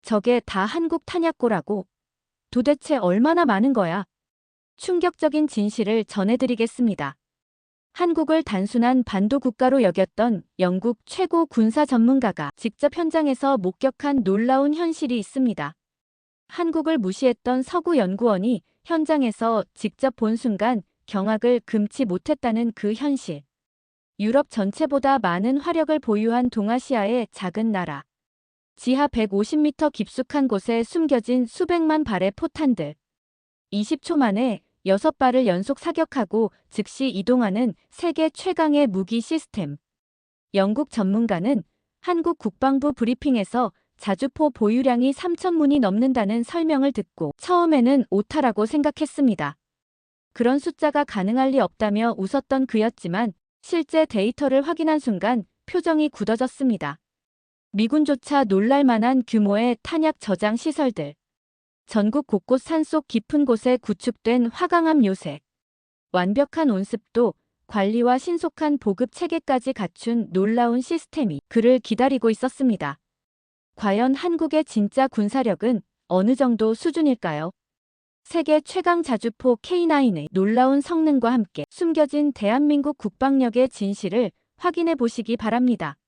저게 다 한국 탄약고라고? 도대체 얼마나 많은 거야? 충격적인 진실을 전해드리겠습니다. 한국을 단순한 반도 국가로 여겼던 영국 최고 군사 전문가가 직접 현장에서 목격한 놀라운 현실이 있습니다. 한국을 무시했던 서구 연구원이 현장에서 직접 본 순간 경악을 금치 못했다는 그 현실. 유럽 전체보다 많은 화력을 보유한 동아시아의 작은 나라. 지하 150m 깊숙한 곳에 숨겨진 수백만 발의 포탄들. 20초 만에 6발을 연속 사격하고 즉시 이동하는 세계 최강의 무기 시스템. 영국 전문가는 한국 국방부 브리핑에서 자주포 보유량이 3,000문이 넘는다는 설명을 듣고 처음에는 오타라고 생각했습니다. 그런 숫자가 가능할 리 없다며 웃었던 그였지만 실제 데이터를 확인한 순간 표정이 굳어졌습니다. 미군조차 놀랄 만한 규모의 탄약 저장 시설들. 전국 곳곳 산속 깊은 곳에 구축된 화강암 요새. 완벽한 온습도, 관리와 신속한 보급 체계까지 갖춘 놀라운 시스템이 그를 기다리고 있었습니다. 과연 한국의 진짜 군사력은 어느 정도 수준일까요? 세계 최강 자주포 K9의 놀라운 성능과 함께 숨겨진 대한민국 국방력의 진실을 확인해 보시기 바랍니다.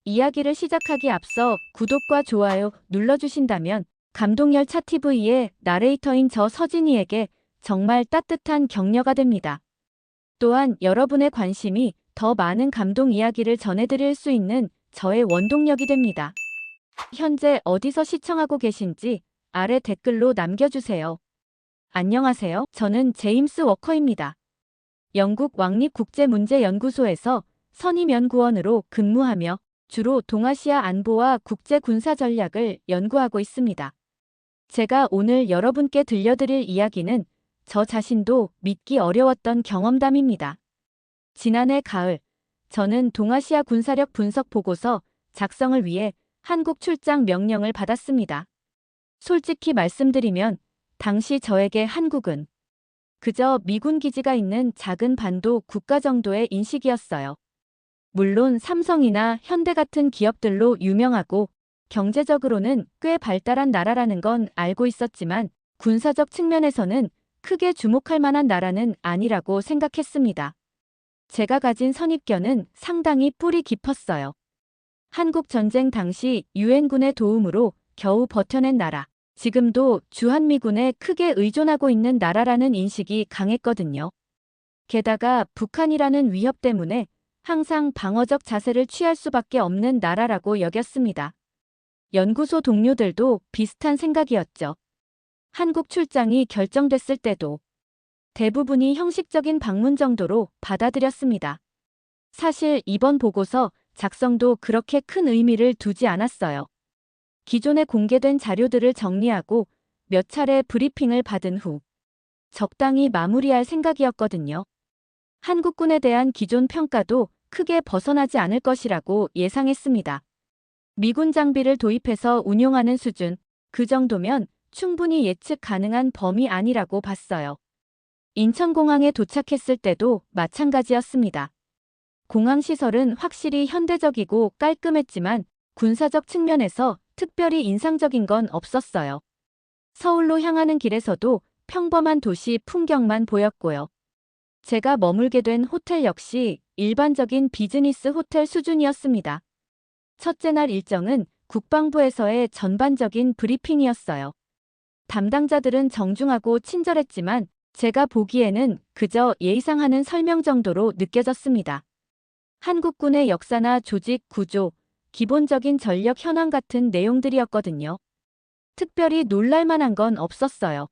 이야기를 시작하기 앞서 구독과 좋아요 눌러주신다면 감동열차TV의 나레이터인 저 서진이에게 정말 따뜻한 격려가 됩니다. 또한 여러분의 관심이 더 많은 감동 이야기를 전해드릴 수 있는 저의 원동력이 됩니다. 현재 어디서 시청하고 계신지 아래 댓글로 남겨주세요. 안녕하세요. 저는 제임스 워커입니다. 영국 왕립국제문제연구소에서 선임연구원으로 근무하며 주로 동아시아 안보와 국제 군사 전략을 연구하고 있습니다. 제가 오늘 여러분께 들려드릴 이야기는 저 자신도 믿기 어려웠던 경험담입니다. 지난해 가을, 저는 동아시아 군사력 분석 보고서 작성을 위해 한국 출장 명령을 받았습니다. 솔직히 말씀드리면 당시 저에게 한국은 그저 미군 기지가 있는 작은 반도 국가 정도의 인식이었어요. 물론 삼성이나 현대 같은 기업들로 유명하고 경제적으로는 꽤 발달한 나라라는 건 알고 있었지만 군사적 측면에서는 크게 주목할 만한 나라는 아니라고 생각했습니다. 제가 가진 선입견은 상당히 뿌리 깊었어요. 한국 전쟁 당시 유엔군의 도움으로 겨우 버텨낸 나라, 지금도 주한미군에 크게 의존하고 있는 나라라는 인식이 강했거든요. 게다가 북한이라는 위협 때문에 항상 방어적 자세를 취할 수밖에 없는 나라라고 여겼습니다. 연구소 동료들도 비슷한 생각이었죠. 한국 출장이 결정됐을 때도 대부분이 형식적인 방문 정도로 받아들였습니다. 사실 이번 보고서 작성도 그렇게 큰 의미를 두지 않았어요. 기존에 공개된 자료들을 정리하고 몇 차례 브리핑을 받은 후 적당히 마무리할 생각이었거든요. 한국군에 대한 기존 평가도 크게 벗어나지 않을 것이라고 예상했습니다. 미군 장비를 도입해서 운용하는 수준, 그 정도면 충분히 예측 가능한 범위 아니라고 봤어요. 인천공항에 도착했을 때도 마찬가지였습니다. 공항 시설은 확실히 현대적이고 깔끔했지만 군사적 측면에서 특별히 인상적인 건 없었어요. 서울로 향하는 길에서도 평범한 도시 풍경만 보였고요. 제가 머물게 된 호텔 역시 일반적인 비즈니스 호텔 수준이었습니다. 첫째 날 일정은 국방부에서의 전반적인 브리핑이었어요. 담당자들은 정중하고 친절했지만 제가 보기에는 그저 예의상하는 설명 정도로 느껴졌습니다. 한국군의 역사나 조직 구조, 기본적인 전력 현황 같은 내용들이었거든요. 특별히 놀랄만한 건 없었어요.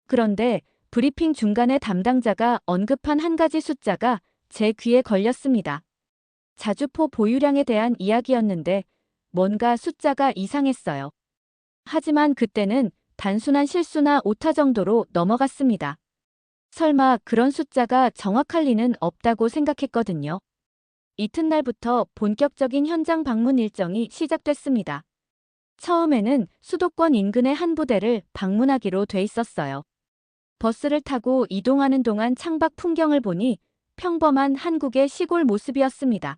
그런데 브리핑 중간에 담당자가 언급한 한 가지 숫자가 제 귀에 걸렸습니다. 자주포 보유량에 대한 이야기였는데 뭔가 숫자가 이상했어요. 하지만 그때는 단순한 실수나 오타 정도로 넘어갔습니다. 설마 그런 숫자가 정확할 리는 없다고 생각했거든요. 이튿날부터 본격적인 현장 방문 일정이 시작됐습니다. 처음에는 수도권 인근의 한 부대를 방문하기로 돼 있었어요. 버스를 타고 이동하는 동안 창밖 풍경을 보니 평범한 한국의 시골 모습이었습니다.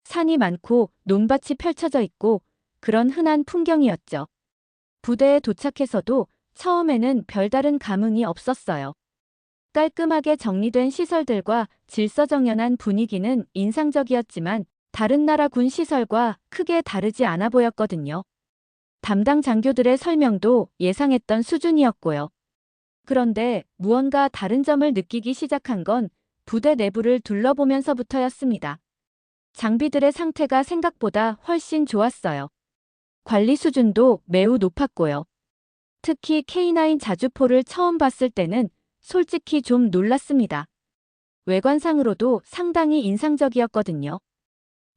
산이 많고 논밭이 펼쳐져 있고 그런 흔한 풍경이었죠. 부대에 도착해서도 처음에는 별다른 감흥이 없었어요. 깔끔하게 정리된 시설들과 질서정연한 분위기는 인상적이었지만 다른 나라 군 시설과 크게 다르지 않아 보였거든요. 담당 장교들의 설명도 예상했던 수준이었고요. 그런데 무언가 다른 점을 느끼기 시작한 건 부대 내부를 둘러보면서부터였습니다. 장비들의 상태가 생각보다 훨씬 좋았어요. 관리 수준도 매우 높았고요. 특히 K9 자주포를 처음 봤을 때는 솔직히 좀 놀랐습니다. 외관상으로도 상당히 인상적이었거든요.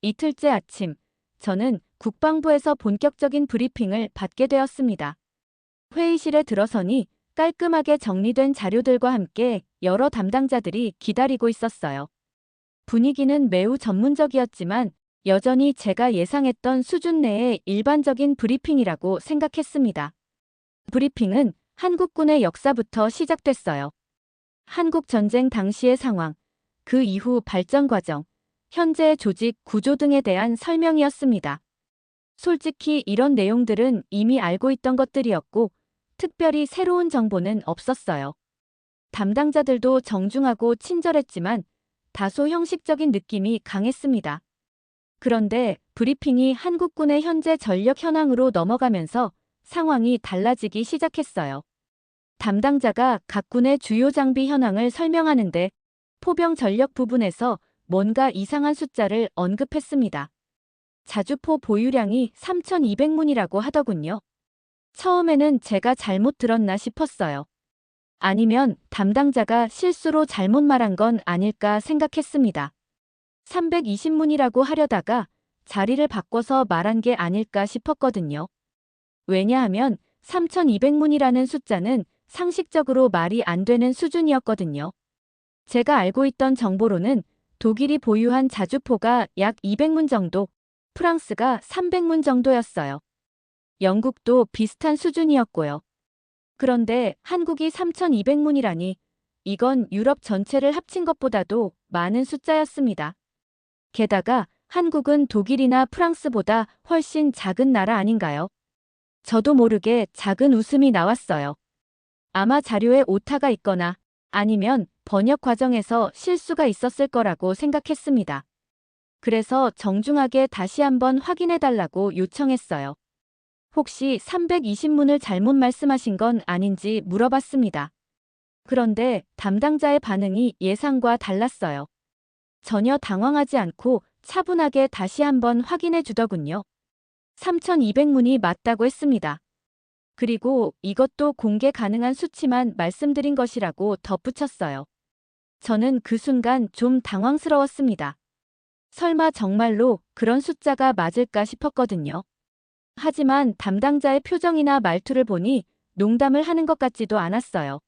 이틀째 아침, 저는 국방부에서 본격적인 브리핑을 받게 되었습니다. 회의실에 들어서니 깔끔하게 정리된 자료들과 함께 여러 담당자들이 기다리고 있었어요. 분위기는 매우 전문적이었지만 여전히 제가 예상했던 수준 내의 일반적인 브리핑이라고 생각했습니다. 브리핑은 한국군의 역사부터 시작됐어요. 한국 전쟁 당시의 상황, 그 이후 발전 과정, 현재의 조직 구조 등에 대한 설명이었습니다. 솔직히 이런 내용들은 이미 알고 있던 것들이었고 특별히 새로운 정보는 없었어요. 담당자들도 정중하고 친절했지만 다소 형식적인 느낌이 강했습니다. 그런데 브리핑이 한국군의 현재 전력 현황으로 넘어가면서 상황이 달라지기 시작했어요. 담당자가 각 군의 주요 장비 현황을 설명하는데 포병 전력 부분에서 뭔가 이상한 숫자를 언급했습니다. 자주포 보유량이 3,200문이라고 하더군요. 처음에는 제가 잘못 들었나 싶었어요. 아니면 담당자가 실수로 잘못 말한 건 아닐까 생각했습니다. 320문이라고 하려다가 자리를 바꿔서 말한 게 아닐까 싶었거든요. 왜냐하면 3,200문이라는 숫자는 상식적으로 말이 안 되는 수준이었거든요. 제가 알고 있던 정보로는 독일이 보유한 자주포가 약 200문 정도, 프랑스가 300문 정도였어요. 영국도 비슷한 수준이었고요. 그런데 한국이 3,200문이라니 이건 유럽 전체를 합친 것보다도 많은 숫자였습니다. 게다가 한국은 독일이나 프랑스보다 훨씬 작은 나라 아닌가요? 저도 모르게 작은 웃음이 나왔어요. 아마 자료에 오타가 있거나 아니면 번역 과정에서 실수가 있었을 거라고 생각했습니다. 그래서 정중하게 다시 한번 확인해 달라고 요청했어요. 혹시 320문을 잘못 말씀하신 건 아닌지 물어봤습니다. 그런데 담당자의 반응이 예상과 달랐어요. 전혀 당황하지 않고 차분하게 다시 한번 확인해 주더군요. 3,200문이 맞다고 했습니다. 그리고 이것도 공개 가능한 수치만 말씀드린 것이라고 덧붙였어요. 저는 그 순간 좀 당황스러웠습니다. 설마 정말로 그런 숫자가 맞을까 싶었거든요. 하지만 담당자의 표정이나 말투를 보니 농담을 하는 것 같지도 않았어요.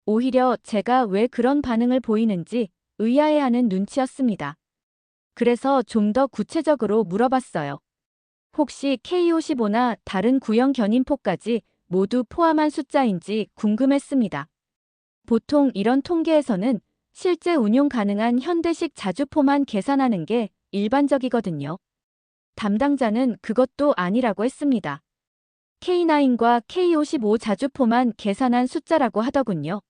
오히려 제가 왜 그런 반응을 보이는지 의아해하는 눈치였습니다. 그래서 좀 더 구체적으로 물어봤어요. 혹시 K55나 다른 구형 견인포까지 모두 포함한 숫자인지 궁금했습니다. 보통 이런 통계에서는 실제 운용 가능한 현대식 자주포만 계산하는 게 일반적이거든요. 담당자는 그것도 아니라고 했습니다. K9과 K55 자주포만 계산한 숫자라고 하더군요.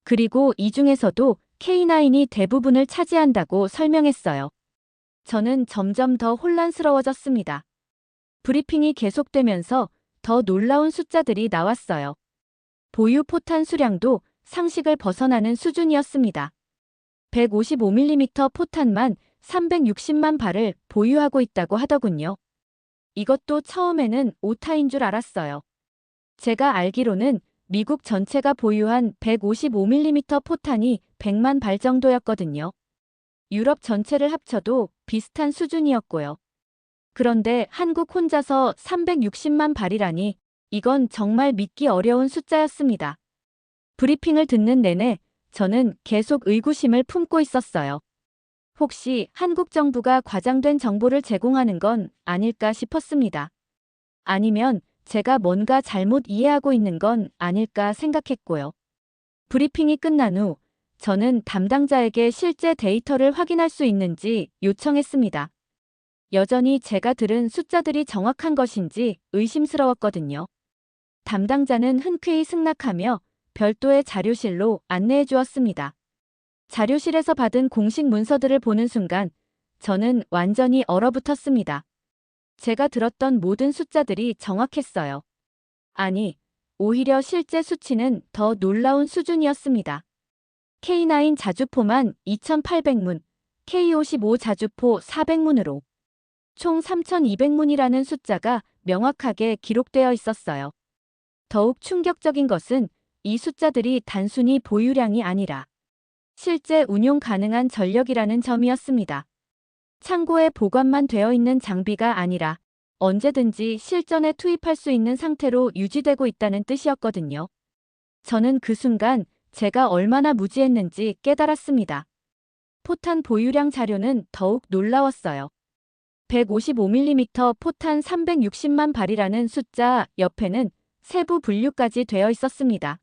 그리고 이 중에서도 K9이 대부분을 차지한다고 설명했어요. 저는 점점 더 혼란스러워졌습니다. 브리핑이 계속되면서 더 놀라운 숫자들이 나왔어요. 보유 포탄 수량도 상식을 벗어나는 수준이었습니다. 155mm 포탄만 360만 발을 보유하고 있다고 하더군요. 이것도 처음에는 오타인 줄 알았어요. 제가 알기로는 미국 전체가 보유한 155mm 포탄이 100만 발 정도였거든요. 유럽 전체를 합쳐도 비슷한 수준이었고요. 그런데 한국 혼자서 360만 발이라니 이건 정말 믿기 어려운 숫자였습니다. 브리핑을 듣는 내내 저는 계속 의구심을 품고 있었어요. 혹시 한국 정부가 과장된 정보를 제공하는 건 아닐까 싶었습니다. 아니면 제가 뭔가 잘못 이해하고 있는 건 아닐까 생각했고요. 브리핑이 끝난 후 저는 담당자에게 실제 데이터를 확인할 수 있는지 요청했습니다. 여전히 제가 들은 숫자들이 정확한 것인지 의심스러웠거든요. 담당자는 흔쾌히 승낙하며 별도의 자료실로 안내해 주었습니다. 자료실에서 받은 공식 문서들을 보는 순간 저는 완전히 얼어붙었습니다. 제가 들었던 모든 숫자들이 정확했어요. 아니, 오히려 실제 수치는 더 놀라운 수준이었습니다. K9 자주포만 2,800문, K55 자주포 400문으로 총 3,200문이라는 숫자가 명확하게 기록되어 있었어요. 더욱 충격적인 것은 이 숫자들이 단순히 보유량이 아니라 실제 운용 가능한 전력이라는 점이었습니다. 창고에 보관만 되어 있는 장비가 아니라 언제든지 실전에 투입할 수 있는 상태로 유지되고 있다는 뜻이었거든요. 저는 그 순간 제가 얼마나 무지했는지 깨달았습니다. 포탄 보유량 자료는 더욱 놀라웠어요. 155mm 포탄 360만 발이라는 숫자 옆에는 세부 분류까지 되어 있었습니다.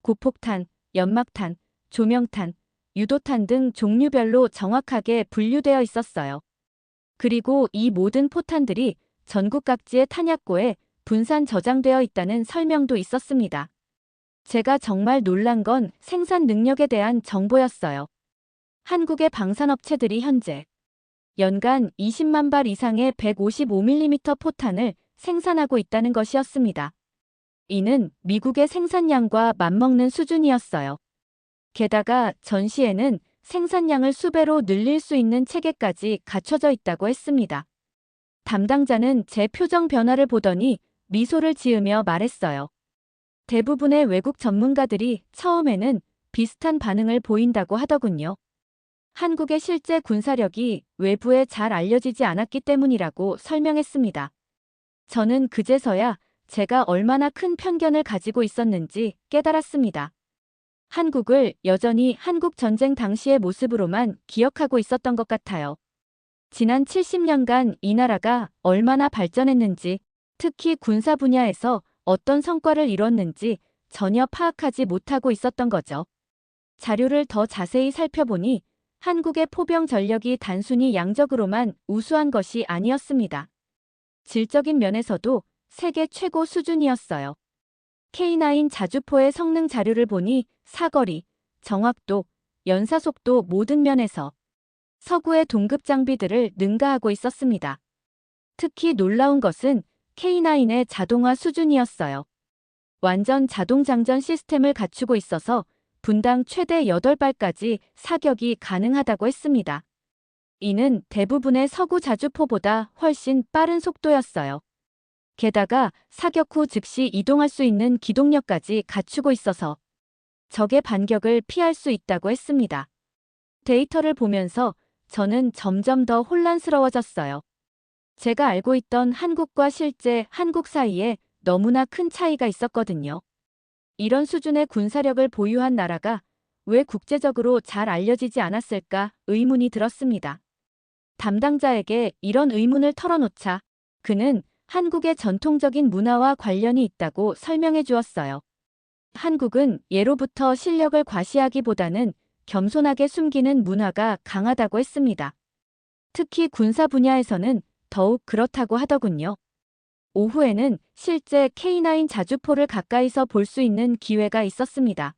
고폭탄, 연막탄, 조명탄, 유도탄 등 종류별로 정확하게 분류되어 있었어요. 그리고 이 모든 포탄들이 전국 각지의 탄약고에 분산 저장되어 있다는 설명도 있었습니다. 제가 정말 놀란 건 생산 능력에 대한 정보였어요. 한국의 방산업체들이 현재 연간 20만 발 이상의 155mm 포탄을 생산하고 있다는 것이었습니다. 이는 미국의 생산량과 맞먹는 수준이었어요. 게다가 전시에는 생산량을 수배로 늘릴 수 있는 체계까지 갖춰져 있다고 했습니다. 담당자는 제 표정 변화를 보더니 미소를 지으며 말했어요. 대부분의 외국 전문가들이 처음에는 비슷한 반응을 보인다고 하더군요. 한국의 실제 군사력이 외부에 잘 알려지지 않았기 때문이라고 설명했습니다. 저는 그제서야 제가 얼마나 큰 편견을 가지고 있었는지 깨달았습니다. 한국을 여전히 한국 전쟁 당시의 모습으로만 기억하고 있었던 것 같아요. 지난 70년간 이 나라가 얼마나 발전했는지, 특히 군사 분야에서 어떤 성과를 이뤘는지 전혀 파악하지 못하고 있었던 거죠. 자료를 더 자세히 살펴보니 한국의 포병 전력이 단순히 양적으로만 우수한 것이 아니었습니다. 질적인 면에서도 세계 최고 수준이었어요. K9 자주포의 성능 자료를 보니 사거리, 정확도, 연사속도 모든 면에서 서구의 동급 장비들을 능가하고 있었습니다. 특히 놀라운 것은 K9의 자동화 수준이었어요. 완전 자동 장전 시스템을 갖추고 있어서 분당 최대 8발까지 사격이 가능하다고 했습니다. 이는 대부분의 서구 자주포보다 훨씬 빠른 속도였어요. 게다가 사격 후 즉시 이동할 수 있는 기동력까지 갖추고 있어서 적의 반격을 피할 수 있다고 했습니다. 데이터를 보면서 저는 점점 더 혼란스러워졌어요. 제가 알고 있던 한국과 실제 한국 사이에 너무나 큰 차이가 있었거든요. 이런 수준의 군사력을 보유한 나라가 왜 국제적으로 잘 알려지지 않았을까 의문이 들었습니다. 담당자에게 이런 의문을 털어놓자 그는 한국의 전통적인 문화와 관련이 있다고 설명해 주었어요. 한국은 예로부터 실력을 과시하기보다는 겸손하게 숨기는 문화가 강하다고 했습니다. 특히 군사 분야에서는 더욱 그렇다고 하더군요. 오후에는 실제 K9 자주포를 가까이서 볼 수 있는 기회가 있었습니다.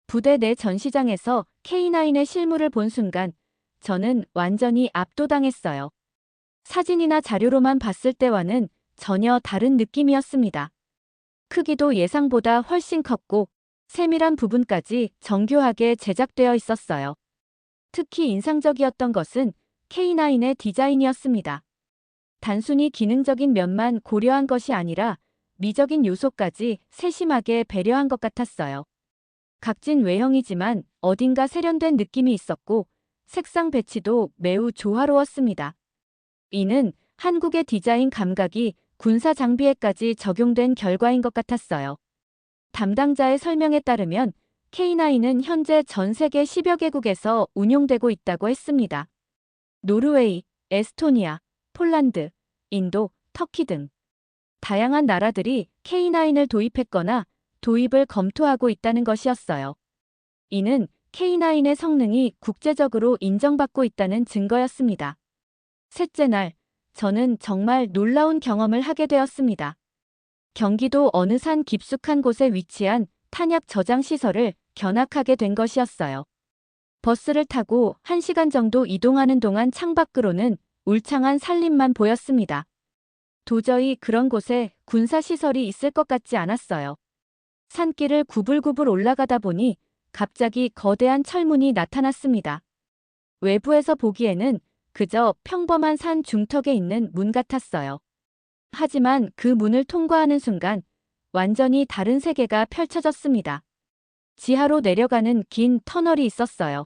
부대 내 전시장에서 K9의 실물을 본 순간 저는 완전히 압도당했어요. 사진이나 자료로만 봤을 때와는 전혀 다른 느낌이었습니다. 크기도 예상보다 훨씬 컸고 세밀한 부분까지 정교하게 제작되어 있었어요. 특히 인상적이었던 것은 K9의 디자인이었습니다. 단순히 기능적인 면만 고려한 것이 아니라 미적인 요소까지 세심하게 배려한 것 같았어요. 각진 외형이지만 어딘가 세련된 느낌이 있었고 색상 배치도 매우 조화로웠습니다. 이는 한국의 디자인 감각이 군사 장비에까지 적용된 결과인 것 같았어요. 담당자의 설명에 따르면 K9은 현재 전 세계 10여 개국에서 운용되고 있다고 했습니다. 노르웨이, 에스토니아, 폴란드, 인도, 터키 등 다양한 나라들이 K9을 도입했거나 도입을 검토하고 있다는 것이었어요. 이는 K9의 성능이 국제적으로 인정받고 있다는 증거였습니다. 셋째 날, 저는 정말 놀라운 경험을 하게 되었습니다. 경기도 어느 산 깊숙한 곳에 위치한 탄약 저장 시설을 견학하게 된 것이었어요. 버스를 타고 1시간 정도 이동하는 동안 창밖으로는 울창한 산림만 보였습니다. 도저히 그런 곳에 군사시설이 있을 것 같지 않았어요. 산길을 구불구불 올라가다 보니 갑자기 거대한 철문이 나타났습니다. 외부에서 보기에는 그저 평범한 산 중턱에 있는 문 같았어요. 하지만 그 문을 통과하는 순간 완전히 다른 세계가 펼쳐졌습니다. 지하로 내려가는 긴 터널이 있었어요.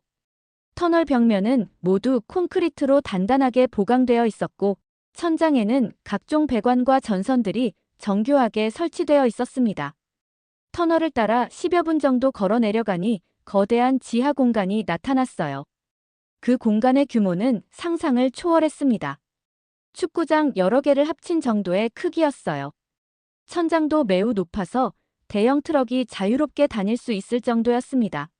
터널 벽면은 모두 콘크리트로 단단하게 보강되어 있었고 천장에는 각종 배관과 전선들이 정교하게 설치되어 있었습니다. 터널을 따라 10여 분 정도 걸어 내려가니 거대한 지하 공간이 나타났어요. 그 공간의 규모는 상상을 초월했습니다. 축구장 여러 개를 합친 정도의 크기였어요. 천장도 매우 높아서 대형 트럭이 자유롭게 다닐 수 있을 정도였습니다.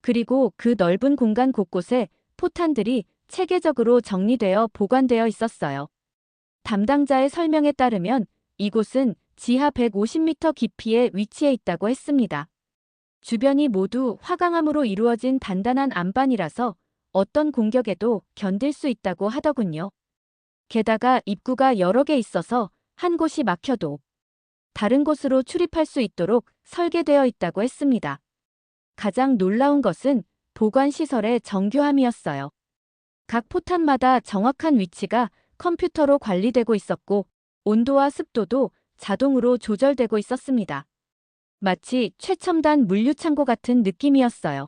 그리고 그 넓은 공간 곳곳에 포탄들이 체계적으로 정리되어 보관되어 있었어요. 담당자의 설명에 따르면 이곳은 지하 150m 깊이에 위치해 있다고 했습니다. 주변이 모두 화강암으로 이루어진 단단한 안반이라서 어떤 공격에도 견딜 수 있다고 하더군요. 게다가 입구가 여러 개 있어서 한 곳이 막혀도 다른 곳으로 출입할 수 있도록 설계되어 있다고 했습니다. 가장 놀라운 것은 보관시설의 정교함이었어요. 각 포탄마다 정확한 위치가 컴퓨터로 관리되고 있었고 온도와 습도도 자동으로 조절되고 있었습니다. 마치 최첨단 물류창고 같은 느낌이었어요.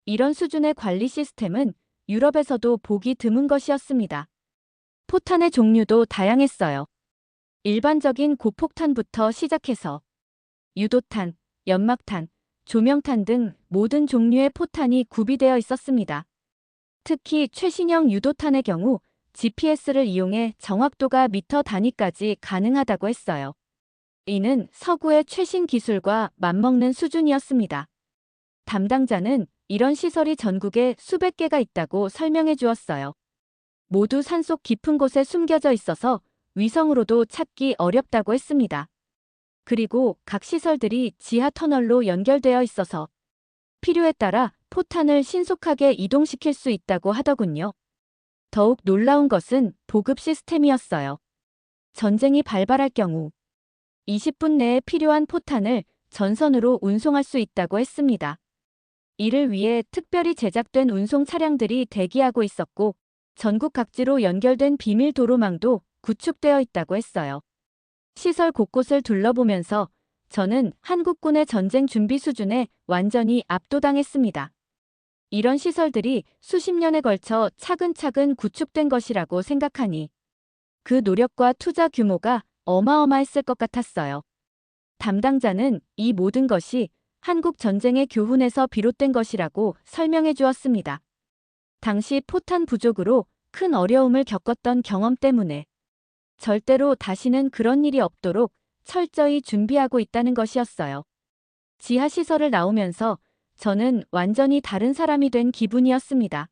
이런 수준의 관리 시스템은 유럽에서도 보기 드문 것이었습니다. 포탄의 종류도 다양했어요. 일반적인 고폭탄부터 시작해서 유도탄, 연막탄, 조명탄 등 모든 종류의 포탄이 구비되어 있었습니다. 특히 최신형 유도탄의 경우 GPS를 이용해 정확도가 미터 단위까지 가능하다고 했어요. 이는 서구의 최신 기술과 맞먹는 수준이었습니다. 담당자는 이런 시설이 전국에 수백 개가 있다고 설명해 주었어요. 모두 산속 깊은 곳에 숨겨져 있어서 위성으로도 찾기 어렵다고 했습니다. 그리고 각 시설들이 지하 터널로 연결되어 있어서 필요에 따라 포탄을 신속하게 이동시킬 수 있다고 하더군요. 더욱 놀라운 것은 보급 시스템이었어요. 전쟁이 발발할 경우 20분 내에 필요한 포탄을 전선으로 운송할 수 있다고 했습니다. 이를 위해 특별히 제작된 운송 차량들이 대기하고 있었고 전국 각지로 연결된 비밀 도로망도 구축되어 있다고 했어요. 시설 곳곳을 둘러보면서 저는 한국군의 전쟁 준비 수준에 완전히 압도당했습니다. 이런 시설들이 수십 년에 걸쳐 차근차근 구축된 것이라고 생각하니 그 노력과 투자 규모가 어마어마했을 것 같았어요. 담당자는 이 모든 것이 한국 전쟁의 교훈에서 비롯된 것이라고 설명해 주었습니다. 당시 포탄 부족으로 큰 어려움을 겪었던 경험 때문에 절대로 다시는 그런 일이 없도록 철저히 준비하고 있다는 것이었어요. 지하 시설을 나오면서 저는 완전히 다른 사람이 된 기분이었습니다.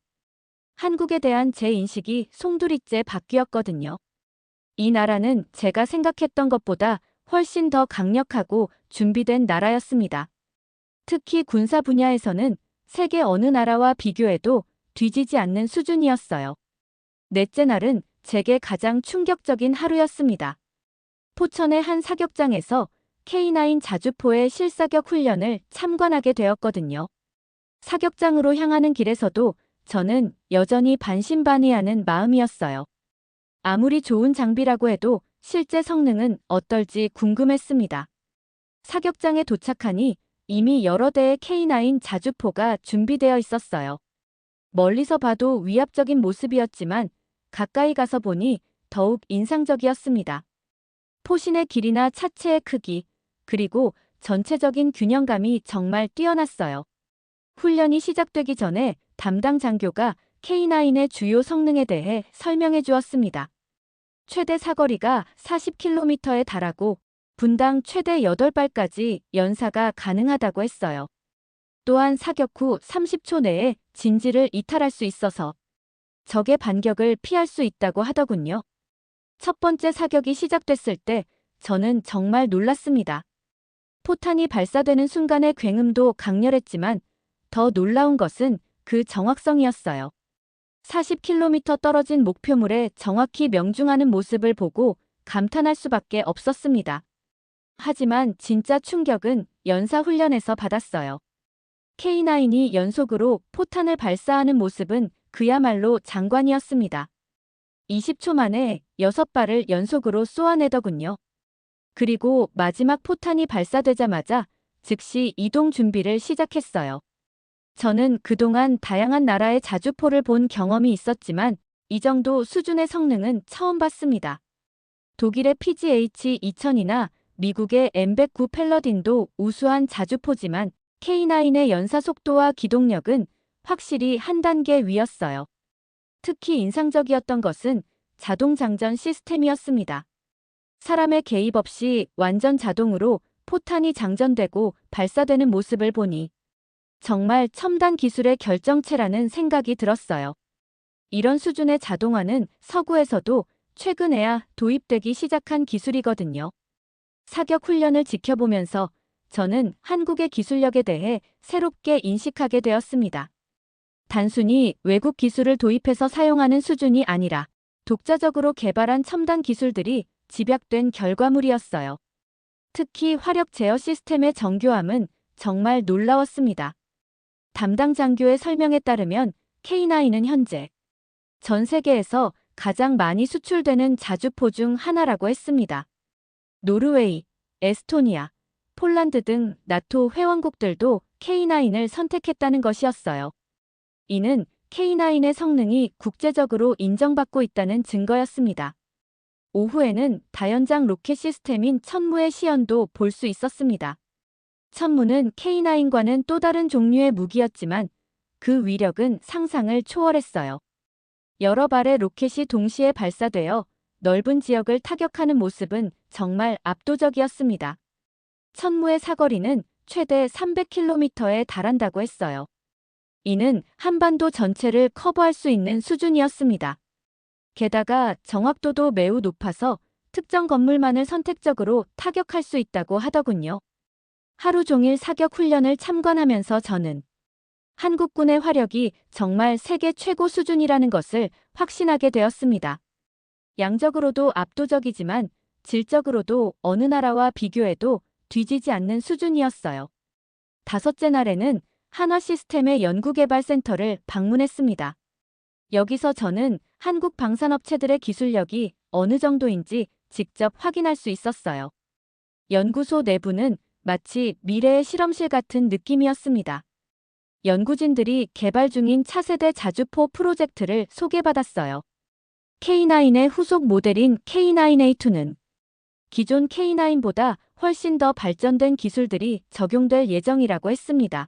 한국에 대한 제 인식이 송두리째 바뀌었거든요. 이 나라는 제가 생각했던 것보다 훨씬 더 강력하고 준비된 나라였습니다. 특히 군사 분야에서는 세계 어느 나라와 비교해도 뒤지지 않는 수준이었어요. 넷째 날은 제게 가장 충격적인 하루였습니다. 포천의 한 사격장에서 K9 자주포의 실사격 훈련을 참관하게 되었거든요. 사격장으로 향하는 길에서도 저는 여전히 반신반의하는 마음이었어요. 아무리 좋은 장비라고 해도 실제 성능은 어떨지 궁금했습니다. 사격장에 도착하니 이미 여러 대의 K9 자주포가 준비되어 있었어요. 멀리서 봐도 위압적인 모습이었지만 가까이 가서 보니 더욱 인상적이었습니다. 포신의 길이나 차체의 크기, 그리고 전체적인 균형감이 정말 뛰어났어요. 훈련이 시작되기 전에 담당 장교가 K9의 주요 성능에 대해 설명해 주었습니다. 최대 사거리가 40km에 달하고 분당 최대 8발까지 연사가 가능하다고 했어요. 또한 사격 후 30초 내에 진지를 이탈할 수 있어서 적의 반격을 피할 수 있다고 하더군요. 첫 번째 사격이 시작됐을 때 저는 정말 놀랐습니다. 포탄이 발사되는 순간의 굉음도 강렬했지만 더 놀라운 것은 그 정확성이었어요. 40km 떨어진 목표물에 정확히 명중하는 모습을 보고 감탄할 수밖에 없었습니다. 하지만 진짜 충격은 연사훈련에서 받았어요. K9이 연속으로 포탄을 발사하는 모습은 그야말로 장관이었습니다. 20초 만에 6발을 연속으로 쏘아내더군요. 그리고 마지막 포탄이 발사되자마자 즉시 이동 준비를 시작했어요. 저는 그동안 다양한 나라의 자주포를 본 경험이 있었지만 이 정도 수준의 성능은 처음 봤습니다. 독일의 PGH-2000이나 미국의 M109 팰러딘도 우수한 자주포지만 K9의 연사 속도와 기동력은 확실히 한 단계 위였어요. 특히 인상적이었던 것은 자동 장전 시스템이었습니다. 사람의 개입 없이 완전 자동으로 포탄이 장전되고 발사되는 모습을 보니 정말 첨단 기술의 결정체라는 생각이 들었어요. 이런 수준의 자동화는 서구에서도 최근에야 도입되기 시작한 기술이거든요. 사격 훈련을 지켜보면서 저는 한국의 기술력에 대해 새롭게 인식하게 되었습니다. 단순히 외국 기술을 도입해서 사용하는 수준이 아니라 독자적으로 개발한 첨단 기술들이 집약된 결과물이었어요. 특히 화력 제어 시스템의 정교함은 정말 놀라웠습니다. 담당 장교의 설명에 따르면 K9은 현재 전 세계에서 가장 많이 수출되는 자주포 중 하나라고 했습니다. 노르웨이, 에스토니아, 폴란드 등 나토 회원국들도 K9을 선택했다는 것이었어요. 이는 K9의 성능이 국제적으로 인정받고 있다는 증거였습니다. 오후에는 다연장 로켓 시스템인 천무의 시연도 볼 수 있었습니다. 천무는 K9과는 또 다른 종류의 무기였지만 그 위력은 상상을 초월했어요. 여러 발의 로켓이 동시에 발사되어 넓은 지역을 타격하는 모습은 정말 압도적이었습니다. 천무의 사거리는 최대 300km에 달한다고 했어요. 이는 한반도 전체를 커버할 수 있는 수준이었습니다. 게다가 정확도도 매우 높아서 특정 건물만을 선택적으로 타격할 수 있다고 하더군요. 하루 종일 사격 훈련을 참관하면서 저는 한국군의 화력이 정말 세계 최고 수준이라는 것을 확신하게 되었습니다. 양적으로도 압도적이지만 질적으로도 어느 나라와 비교해도 뒤지지 않는 수준이었어요. 다섯째 날에는 한화시스템의 연구개발센터를 방문했습니다. 여기서 저는 한국 방산업체들의 기술력이 어느 정도인지 직접 확인할 수 있었어요. 연구소 내부는 마치 미래의 실험실 같은 느낌이었습니다. 연구진들이 개발 중인 차세대 자주포 프로젝트를 소개받았어요. K9의 후속 모델인 K9A2는 기존 K9보다 훨씬 더 발전된 기술들이 적용될 예정이라고 했습니다.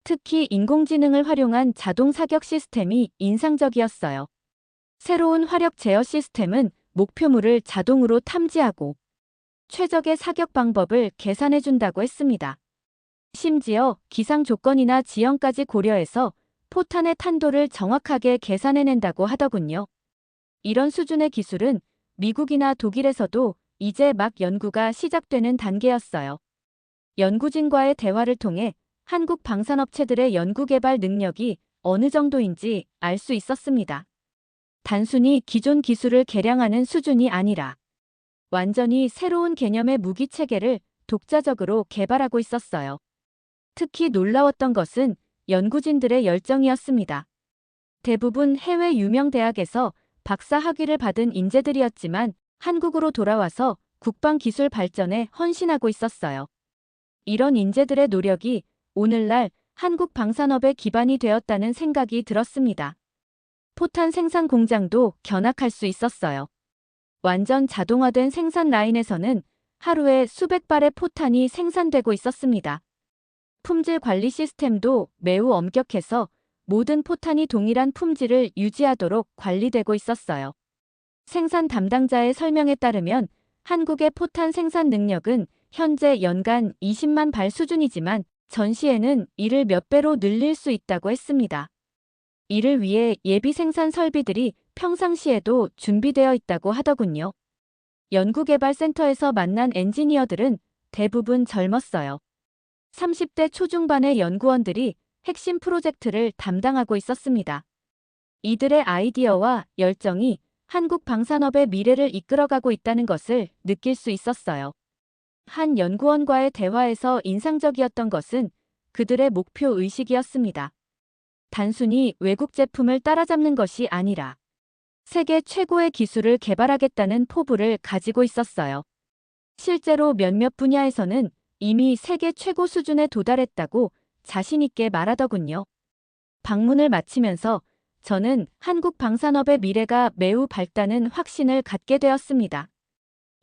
특히 인공지능을 활용한 자동 사격 시스템이 인상적이었어요. 새로운 화력 제어 시스템은 목표물을 자동으로 탐지하고 최적의 사격 방법을 계산해준다고 했습니다. 심지어 기상 조건이나 지형까지 고려해서 포탄의 탄도를 정확하게 계산해낸다고 하더군요. 이런 수준의 기술은 미국이나 독일에서도 이제 막 연구가 시작되는 단계였어요. 연구진과의 대화를 통해 한국 방산업체들의 연구개발 능력이 어느 정도인지 알 수 있었습니다. 단순히 기존 기술을 개량하는 수준이 아니라 완전히 새로운 개념의 무기 체계를 독자적으로 개발하고 있었어요. 특히 놀라웠던 것은 연구진들의 열정이었습니다. 대부분 해외 유명 대학에서 박사 학위를 받은 인재들이었지만 한국으로 돌아와서 국방 기술 발전에 헌신하고 있었어요. 이런 인재들의 노력이 오늘날 한국 방산업의 기반이 되었다는 생각이 들었습니다. 포탄 생산 공장도 견학할 수 있었어요. 완전 자동화된 생산 라인에서는 하루에 수백 발의 포탄이 생산되고 있었습니다. 품질 관리 시스템도 매우 엄격해서 모든 포탄이 동일한 품질을 유지하도록 관리되고 있었어요. 생산 담당자의 설명에 따르면 한국의 포탄 생산 능력은 현재 연간 20만 발 수준이지만 전시에는 이를 몇 배로 늘릴 수 있다고 했습니다. 이를 위해 예비 생산 설비들이 평상시에도 준비되어 있다고 하더군요. 연구개발센터에서 만난 엔지니어들은 대부분 젊었어요. 30대 초중반의 연구원들이 핵심 프로젝트를 담당하고 있었습니다. 이들의 아이디어와 열정이 한국 방산업의 미래를 이끌어가고 있다는 것을 느낄 수 있었어요. 한 연구원과의 대화에서 인상적이었던 것은 그들의 목표 의식이었습니다. 단순히 외국 제품을 따라잡는 것이 아니라 세계 최고의 기술을 개발하겠다는 포부를 가지고 있었어요. 실제로 몇몇 분야에서는 이미 세계 최고 수준에 도달했다고 자신 있게 말하더군요. 방문을 마치면서 저는 한국 방산업의 미래가 매우 밝다는 확신을 갖게 되었습니다.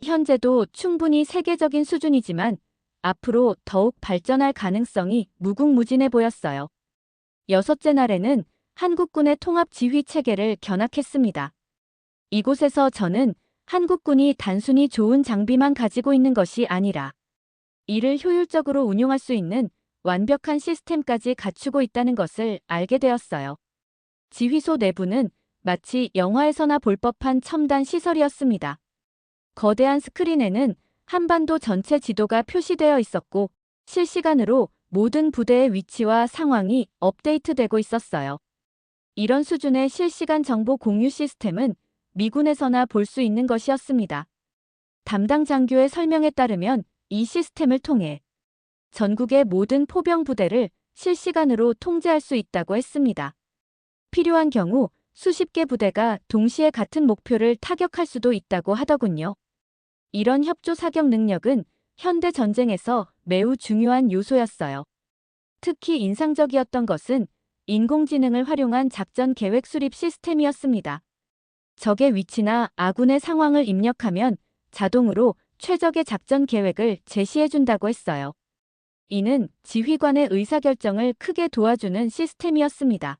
현재도 충분히 세계적인 수준이지만 앞으로 더욱 발전할 가능성이 무궁무진해 보였어요. 여섯째 날에는 한국군의 통합 지휘 체계를 견학했습니다. 이곳에서 저는 한국군이 단순히 좋은 장비만 가지고 있는 것이 아니라 이를 효율적으로 운용할 수 있는 완벽한 시스템까지 갖추고 있다는 것을 알게 되었어요. 지휘소 내부는 마치 영화에서나 볼 법한 첨단 시설이었습니다. 거대한 스크린에는 한반도 전체 지도가 표시되어 있었고 실시간으로 모든 부대의 위치와 상황이 업데이트되고 있었어요. 이런 수준의 실시간 정보 공유 시스템은 미군에서나 볼 수 있는 것이었습니다. 담당 장교의 설명에 따르면 이 시스템을 통해 전국의 모든 포병 부대를 실시간으로 통제할 수 있다고 했습니다. 필요한 경우 수십 개 부대가 동시에 같은 목표를 타격할 수도 있다고 하더군요. 이런 협조 사격 능력은 현대 전쟁에서 매우 중요한 요소였어요. 특히 인상적이었던 것은 인공지능을 활용한 작전 계획 수립 시스템이었습니다. 적의 위치나 아군의 상황을 입력하면 자동으로 최적의 작전 계획을 제시해준다고 했어요. 이는 지휘관의 의사결정을 크게 도와주는 시스템이었습니다.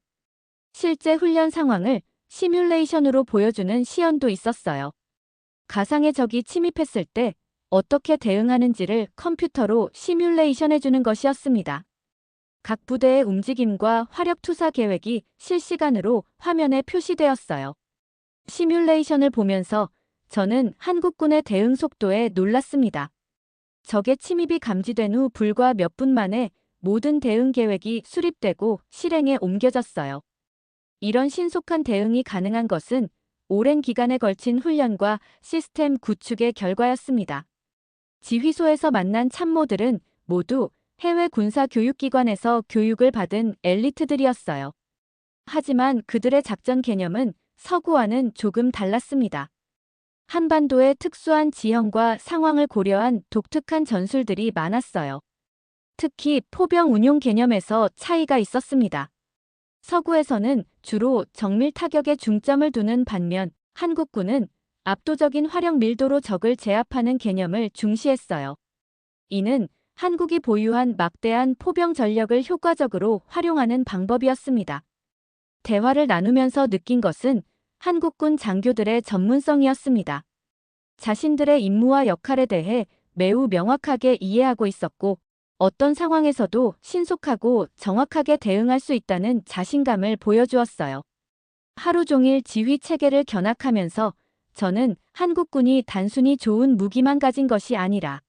실제 훈련 상황을 시뮬레이션으로 보여주는 시연도 있었어요. 가상의 적이 침입했을 때 어떻게 대응하는지를 컴퓨터로 시뮬레이션해주는 것이었습니다. 각 부대의 움직임과 화력 투사 계획이 실시간으로 화면에 표시되었어요. 시뮬레이션을 보면서 저는 한국군의 대응 속도에 놀랐습니다. 적의 침입이 감지된 후 불과 몇 분 만에 모든 대응 계획이 수립되고 실행에 옮겨졌어요. 이런 신속한 대응이 가능한 것은 오랜 기간에 걸친 훈련과 시스템 구축의 결과였습니다. 지휘소에서 만난 참모들은 모두 해외 군사 교육기관에서 교육을 받은 엘리트들이었어요. 하지만 그들의 작전 개념은 서구와는 조금 달랐습니다. 한반도의 특수한 지형과 상황을 고려한 독특한 전술들이 많았어요. 특히 포병 운용 개념에서 차이가 있었습니다. 서구에서는 주로 정밀 타격에 중점을 두는 반면 한국군은 압도적인 화력 밀도로 적을 제압하는 개념을 중시했어요. 이는 한국이 보유한 막대한 포병 전력을 효과적으로 활용하는 방법이었습니다. 대화를 나누면서 느낀 것은 한국군 장교들의 전문성이었습니다. 자신들의 임무와 역할에 대해 매우 명확하게 이해하고 있었고 어떤 상황에서도 신속하고 정확하게 대응할 수 있다는 자신감을 보여주었어요. 하루 종일 지휘 체계를 견학하면서 저는 한국군이 단순히 좋은 무기만 가진 것이 아니라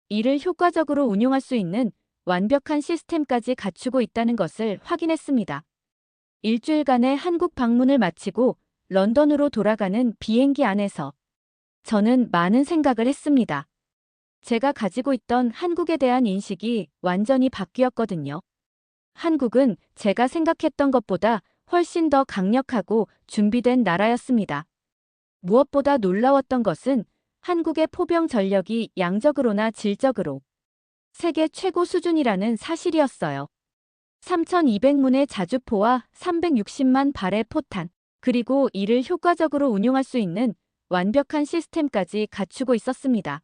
이를 효과적으로 운용할 수 있는 완벽한 시스템까지 갖추고 있다는 것을 확인했습니다. 일주일간의 한국 방문을 마치고 런던으로 돌아가는 비행기 안에서 저는 많은 생각을 했습니다. 제가 가지고 있던 한국에 대한 인식이 완전히 바뀌었거든요. 한국은 제가 생각했던 것보다 훨씬 더 강력하고 준비된 나라였습니다. 무엇보다 놀라웠던 것은 한국의 포병 전력이 양적으로나 질적으로 세계 최고 수준이라는 사실이었어요. 3,200문의 자주포와 360만 발의 포탄, 그리고 이를 효과적으로 운용할 수 있는 완벽한 시스템까지 갖추고 있었습니다.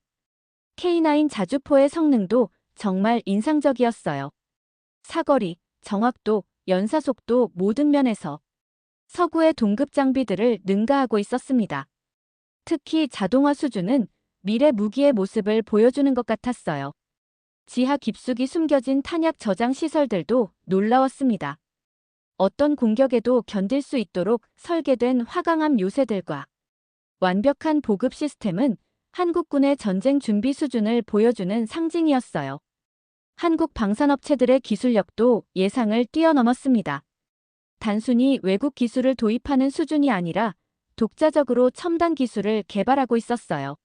K9 자주포의 성능도 정말 인상적이었어요. 사거리, 정확도, 연사속도 모든 면에서 서구의 동급 장비들을 능가하고 있었습니다. 특히 자동화 수준은 미래 무기의 모습을 보여주는 것 같았어요. 지하 깊숙이 숨겨진 탄약 저장 시설들도 놀라웠습니다. 어떤 공격에도 견딜 수 있도록 설계된 화강암 요새들과 완벽한 보급 시스템은 한국군의 전쟁 준비 수준을 보여주는 상징이었어요. 한국 방산업체들의 기술력도 예상을 뛰어넘었습니다. 단순히 외국 기술을 도입하는 수준이 아니라 독자적으로 첨단 기술을 개발하고 있었어요.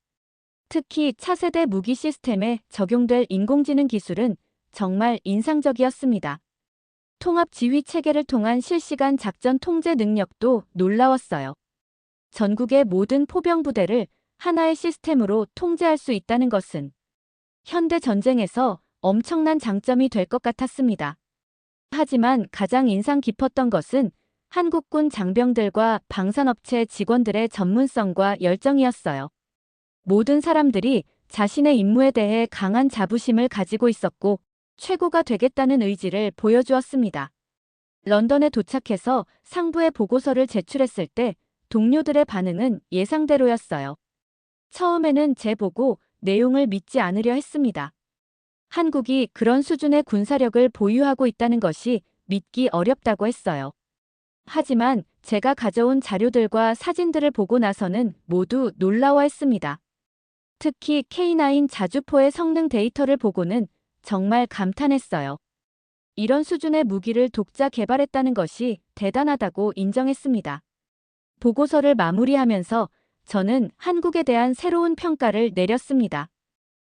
특히 차세대 무기 시스템에 적용될 인공지능 기술은 정말 인상적이었습니다. 통합 지휘 체계를 통한 실시간 작전 통제 능력도 놀라웠어요. 전국의 모든 포병 부대를 하나의 시스템으로 통제할 수 있다는 것은 현대 전쟁에서 엄청난 장점이 될 것 같았습니다. 하지만 가장 인상 깊었던 것은 한국군 장병들과 방산업체 직원들의 전문성과 열정이었어요. 모든 사람들이 자신의 임무에 대해 강한 자부심을 가지고 있었고 최고가 되겠다는 의지를 보여주었습니다. 런던에 도착해서 상부에 보고서를 제출했을 때 동료들의 반응은 예상대로였어요. 처음에는 제보고 내용을 믿지 않으려 했습니다. 한국이 그런 수준의 군사력을 보유하고 있다는 것이 믿기 어렵다고 했어요. 하지만 제가 가져온 자료들과 사진들을 보고 나서는 모두 놀라워했습니다. 특히 K9 자주포의 성능 데이터를 보고는 정말 감탄했어요. 이런 수준의 무기를 독자 개발했다는 것이 대단하다고 인정했습니다. 보고서를 마무리하면서 저는 한국에 대한 새로운 평가를 내렸습니다.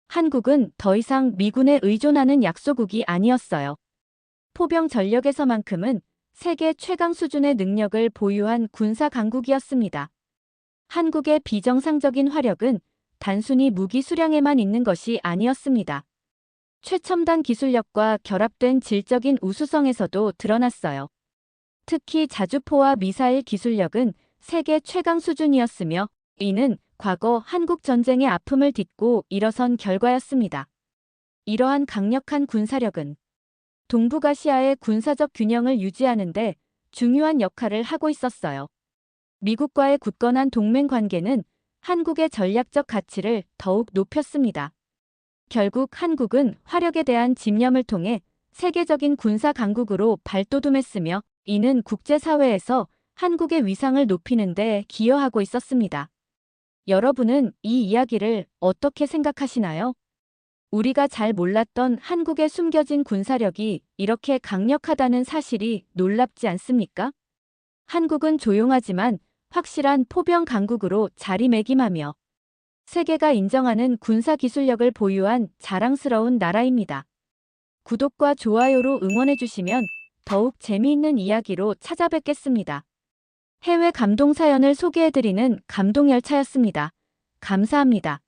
한국은 더 이상 미군에 의존하는 약소국이 아니었어요. 포병 전력에서만큼은 세계 최강 수준의 능력을 보유한 군사 강국이었습니다. 한국의 비정상적인 화력은 단순히 무기 수량에만 있는 것이 아니었습니다. 최첨단 기술력과 결합된 질적인 우수성에서도 드러났어요. 특히 자주포와 미사일 기술력은 세계 최강 수준이었으며 이는 과거 한국 전쟁의 아픔을 딛고 일어선 결과였습니다. 이러한 강력한 군사력은 동북아시아의 군사적 균형을 유지하는 데 중요한 역할을 하고 있었어요. 미국과의 굳건한 동맹 관계는 한국의 전략적 가치를 더욱 높였습니다. 결국 한국은 화력에 대한 집념을 통해 세계적인 군사 강국으로 발돋움했으며 이는 국제사회에서 한국의 위상을 높이는 데 기여하고 있었습니다. 여러분은 이 이야기를 어떻게 생각하시나요? 우리가 잘 몰랐던 한국의 숨겨진 군사력이 이렇게 강력하다는 사실이 놀랍지 않습니까? 한국은 조용하지만 확실한 포병 강국으로 자리매김하며 세계가 인정하는 군사 기술력을 보유한 자랑스러운 나라입니다. 구독과 좋아요로 응원해주시면 더욱 재미있는 이야기로 찾아뵙겠습니다. 해외 감동 사연을 소개해드리는 감동열차였습니다. 감사합니다.